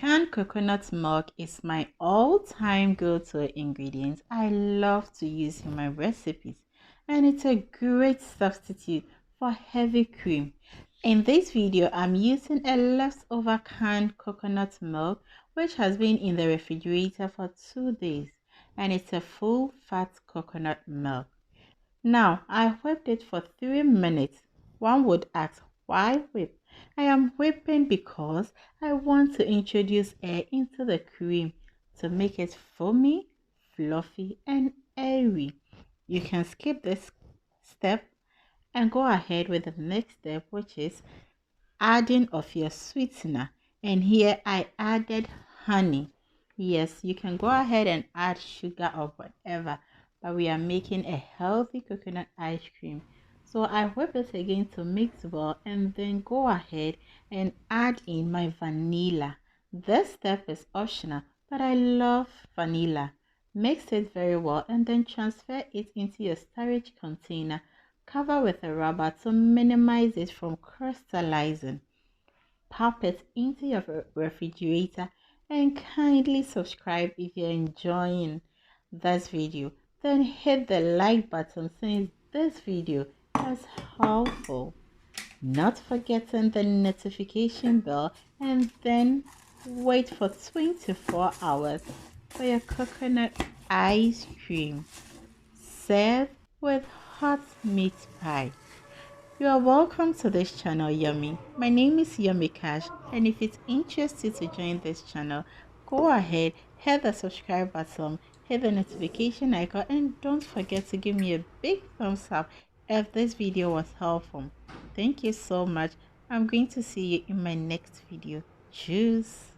Canned coconut milk is my all-time go-to ingredient I love to use in my recipes, and it's a great substitute for heavy cream. In this video, I'm using a leftover canned coconut milk which has been in the refrigerator for 2 days, and it's a full-fat coconut milk. Now, I whipped it for 3 minutes. One would ask, why whip? I am whipping because I want to introduce air into the cream to make it foamy, fluffy, and airy. You can skip this step and go ahead with the next step, which is adding of your sweetener. And here I added honey. Yes, you can go ahead and add sugar or whatever, but we are making a healthy coconut ice cream. So I whip it again to mix well, and then go ahead and add in my vanilla. This step is optional, but I love vanilla. Mix it very well and then transfer it into your storage container. Cover with a rubber to minimize it from crystallizing. Pop it into your refrigerator and kindly subscribe if you're enjoying this video. Then hit the like button since this video is helpful. Not forgetting the notification bell, and then wait for 24 hours for your coconut ice cream. Serve with hot meat pie. You are welcome to this channel, Yummy. My name is Yummy Cash, and if it's interested to join this channel, go ahead, hit the subscribe button, hit the notification icon, and don't forget to give me a big thumbs up if this video was helpful. Thank you so much. I'm going to see you in my next video. Cheers.